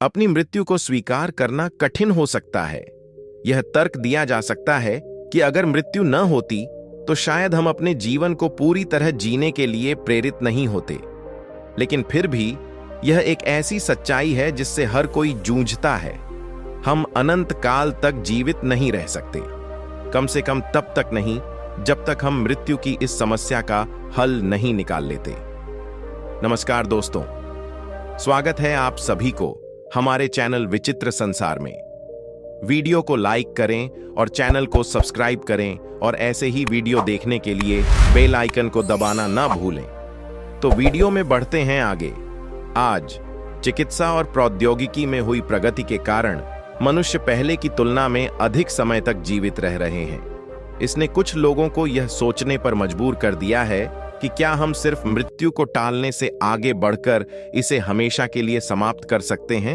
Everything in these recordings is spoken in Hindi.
अपनी मृत्यु को स्वीकार करना कठिन हो सकता है। यह तर्क दिया जा सकता है कि अगर मृत्यु न होती तो शायद हम अपने जीवन को पूरी तरह जीने के लिए प्रेरित नहीं होते। लेकिन फिर भी यह एक ऐसी सच्चाई है जिससे हर कोई जूझता है। हम अनंत काल तक जीवित नहीं रह सकते, कम से कम तब तक नहीं जब तक हम मृत्यु की इस समस्या का हल नहीं निकाल लेते। नमस्कार दोस्तों, स्वागत है आप सभी को हमारे चैनल विचित्र संसार में। वीडियो को लाइक करें और चैनल को सब्सक्राइब करें और ऐसे ही वीडियो देखने के लिए बेल आइकन को दबाना ना भूलें। तो वीडियो में बढ़ते हैं आगे। आज चिकित्सा और प्रौद्योगिकी में हुई प्रगति के कारण मनुष्य पहले की तुलना में अधिक समय तक जीवित रह रहे हैं। इसने कुछ लोगों को यह सोचने पर मजबूर कर दिया है कि क्या हम सिर्फ मृत्यु को टालने से आगे बढ़कर इसे हमेशा के लिए समाप्त कर सकते हैं।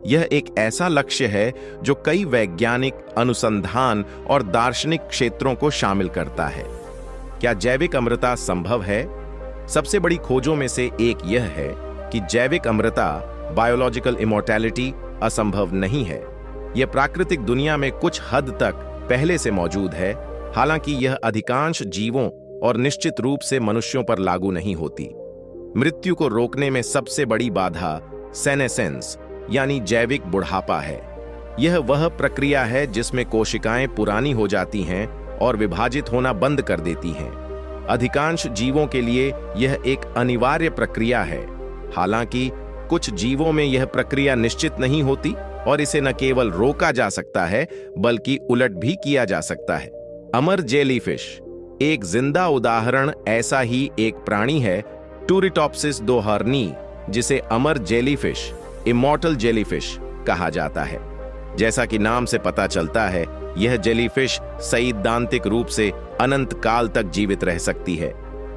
यह एक ऐसा लक्ष्य है जो कई वैज्ञानिक अनुसंधान और दार्शनिक क्षेत्रों को शामिल करता है। क्या जैविक अमरता संभव है? सबसे बड़ी खोजों में से एक यह है कि जैविक अमरता बायोलॉजिकल इमॉर्टैलिटी असंभव नहीं है। यह प्राकृतिक दुनिया में कुछ हद तक पहले से मौजूद है, हालांकि यह अधिकांश जीवों और निश्चित रूप से मनुष्यों पर लागू नहीं होती। मृत्यु को रोकने में सबसे बड़ी बाधा सेनेसेंस यानी जैविक बुढ़ापा है। यह वह प्रक्रिया है जिसमें कोशिकाएं पुरानी हो जाती हैं और विभाजित होना बंद कर देती हैं। अधिकांश जीवों के लिए यह एक अनिवार्य प्रक्रिया है, हालांकि कुछ जीवों में यह प्रक्रिया निश्चित नहीं होती और इसे न केवल रोका जा सकता है बल्कि उलट भी किया जा सकता है। अमर जेलीफिश एक जिंदा उदाहरण ऐसा ही एक प्राणी है, टूरिटॉप्सिस दोहर्नी, जिसे अमर जेलीफिश इमॉर्टल जेलीफिश कहा जाता है। जैसा कि नाम से पता चलता है, यह जेलीफिश सैद्धांतिक रूप से अनंत काल तक जीवित रह सकती है।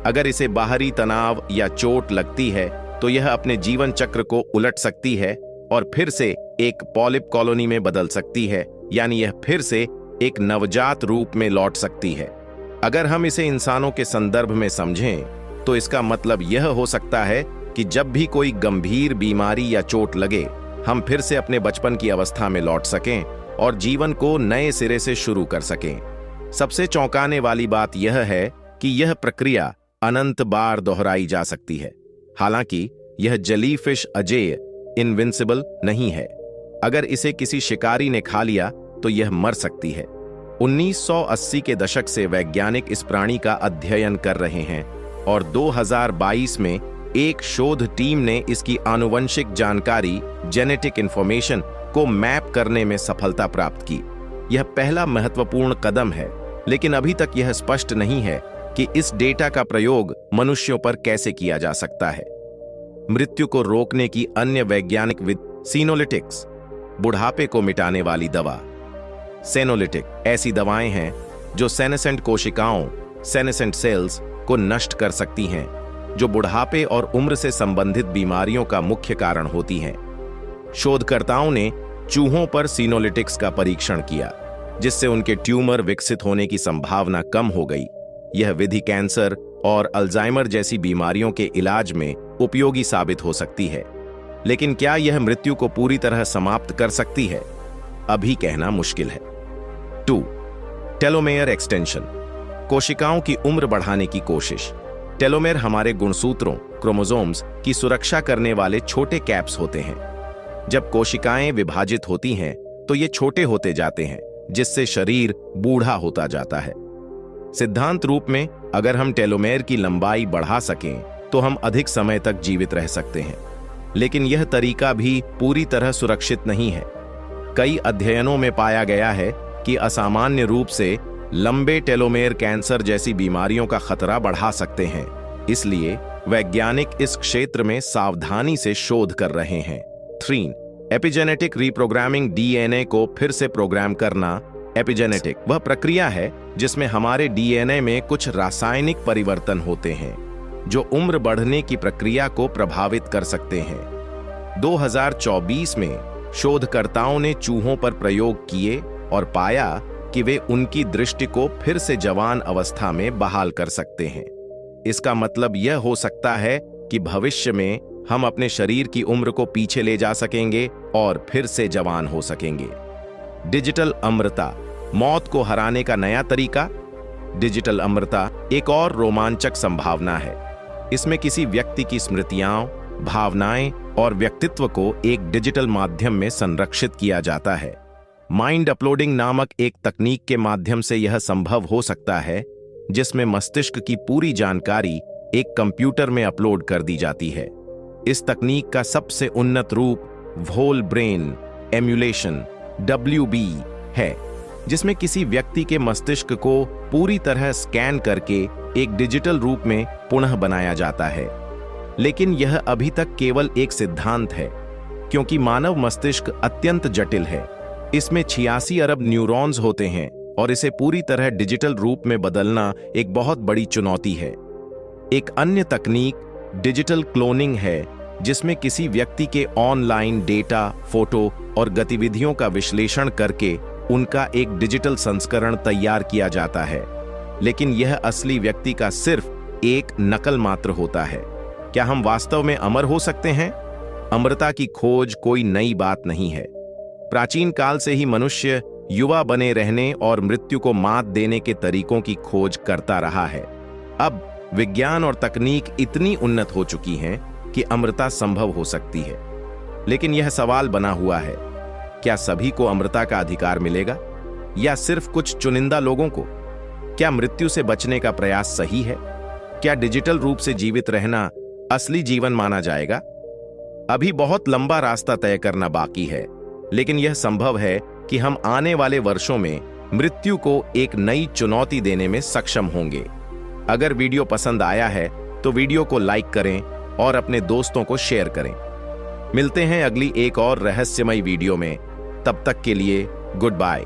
अगर इसे बाहरी तनाव या चोट लगती है तो यह अपने जीवन चक्र को उलट सकती है और फिर से एक पॉलिप कॉलोनी में बदल सकती है, यानी यह फिर से एक नवजात रूप में लौट सकती है। अगर हम इसे इंसानों के संदर्भ में समझें तो इसका मतलब यह हो सकता है कि जब भी कोई गंभीर बीमारी या चोट लगे, हम फिर से अपने बचपन की अवस्था में लौट सकें और जीवन को नए सिरे से शुरू कर सकें। सबसे चौंकाने वाली बात यह है कि यह प्रक्रिया अनंत बार दोहराई जा सकती है। हालांकि यह जेलीफिश अजेय इनविंसिबल नहीं है। अगर इसे किसी शिकारी ने खा लिया तो यह मर सकती है। 1980 के दशक से वैज्ञानिक इस प्राणी का अध्ययन कर रहे हैं और 2022 में एक शोध टीम ने इसकी आनुवंशिक जानकारी जेनेटिक इंफॉर्मेशन को मैप करने में सफलता प्राप्त की। यह पहला महत्वपूर्ण कदम है, लेकिन अभी तक यह स्पष्ट नहीं है कि इस डेटा का प्रयोग मनुष्यों पर कैसे किया जा सकता है। मृत्यु को रोकने की अन्य वैज्ञानिक विधि सीनोलिटिक्स, बुढ़ापे को मिटाने वाली दवा। सेनोलिटिक ऐसी दवाएं हैं जो सेनेसेंट कोशिकाओं सेनेसेंट सेल्स को नष्ट कर सकती हैं, जो बुढ़ापे और उम्र से संबंधित बीमारियों का मुख्य कारण होती हैं। शोधकर्ताओं ने चूहों पर सीनोलिटिक्स का परीक्षण किया, जिससे उनके ट्यूमर विकसित होने की संभावना कम हो गई। यह विधि कैंसर और अल्जाइमर जैसी बीमारियों के इलाज में उपयोगी साबित हो सकती है, लेकिन क्या यह मृत्यु को पूरी तरह समाप्त कर सकती है? अभी कहना मुश्किल है। 2. टेलोमेयर एक्सटेंशन, कोशिकाओं की उम्र बढ़ाने की कोशिश। टेलोमेयर हमारे गुणसूत्रों क्रोमोसोम्स की सुरक्षा करने वाले छोटे कैप्स होते हैं। जब कोशिकाएं विभाजित होती हैं तो ये छोटे होते जाते हैं, जिससे शरीर बूढ़ा होता जाता है। सिद्धांत रूप में अगर हम टेलोमेयर की लंबाई बढ़ा सकें तो हम अधिक समय तक जीवित रह सकते हैं, लेकिन यह तरीका भी पूरी तरह सुरक्षित नहीं है। कई अध्ययनों में पाया गया है कि असामान्य रूप से लंबे टेलोमेयर कैंसर जैसी बीमारियों का खतरा बढ़ा सकते हैं। इसलिए वैज्ञानिक इस क्षेत्र में सावधानी से शोध कर रहे हैं। 3. एपिजेनेटिक रीप्रोग्रामिंग, डीएनए को फिर से प्रोग्राम करना। एपिजेनेटिक वह प्रक्रिया है जिसमें हमारे डीएनए में कुछ रासायनिक परिवर्तन होते हैं जो उम्र बढ़ने की प्रक्रिया को प्रभावित कर सकते हैं। 2024 में शोधकर्ताओं ने चूहों पर प्रयोग किए और पाया कि वे उनकी दृष्टि को फिर से जवान अवस्था में बहाल कर सकते हैं। इसका मतलब यह हो सकता है कि भविष्य में हम अपने शरीर की उम्र को पीछे ले जा सकेंगे और फिर से जवान हो सकेंगे। डिजिटल अमरता, मौत को हराने का नया तरीका। डिजिटल अमरता एक और रोमांचक संभावना है। इसमें किसी व्यक्ति की स्मृतियां, भावनाएं और व्यक्तित्व को एक डिजिटल माध्यम में संरक्षित किया जाता है। माइंड अपलोडिंग नामक एक तकनीक के माध्यम से यह संभव हो सकता है, जिसमें मस्तिष्क की पूरी जानकारी एक कंप्यूटर में अपलोड कर दी जाती है। इस तकनीक का सबसे उन्नत रूप व्होल ब्रेन एम्यूलेशन WB है, जिसमें किसी व्यक्ति के मस्तिष्क को पूरी तरह स्कैन करके एक डिजिटल रूप में पुनः बनाया जाता है। लेकिन यह अभी तक केवल एक सिद्धांत है, क्योंकि मानव मस्तिष्क अत्यंत जटिल है। इसमें 86 अरब न्यूरॉन्स होते हैं और इसे पूरी तरह डिजिटल रूप में बदलना एक बहुत बड़ी चुनौती है। एक अन्य तकनीक डिजिटल क्लोनिंग है, जिसमें किसी व्यक्ति के ऑनलाइन डेटा, फोटो और गतिविधियों का विश्लेषण करके उनका एक डिजिटल संस्करण तैयार किया जाता है। लेकिन यह असली व्यक्ति का सिर्फ एक नकल मात्र होता है। क्या हम वास्तव में अमर हो सकते हैं? अमरता की खोज कोई नई बात नहीं है। प्राचीन काल से ही मनुष्य युवा बने रहने और मृत्यु को मात देने के तरीकों की खोज करता रहा है। अब विज्ञान और तकनीक इतनी उन्नत हो चुकी हैं कि अमरता संभव हो सकती है। लेकिन यह सवाल बना हुआ है, क्या सभी को अमरता का अधिकार मिलेगा या सिर्फ कुछ चुनिंदा लोगों को? क्या मृत्यु से बचने का प्रयास सही है? क्या डिजिटल रूप से जीवित रहना असली जीवन माना जाएगा? अभी बहुत लंबा रास्ता तय करना बाकी है, लेकिन यह संभव है कि हम आने वाले वर्षों में मृत्यु को एक नई चुनौती देने में सक्षम होंगे। अगर वीडियो पसंद आया है तो वीडियो को लाइक करें और अपने दोस्तों को शेयर करें। मिलते हैं अगली एक और रहस्यमयी वीडियो में। तब तक के लिए गुड बाय।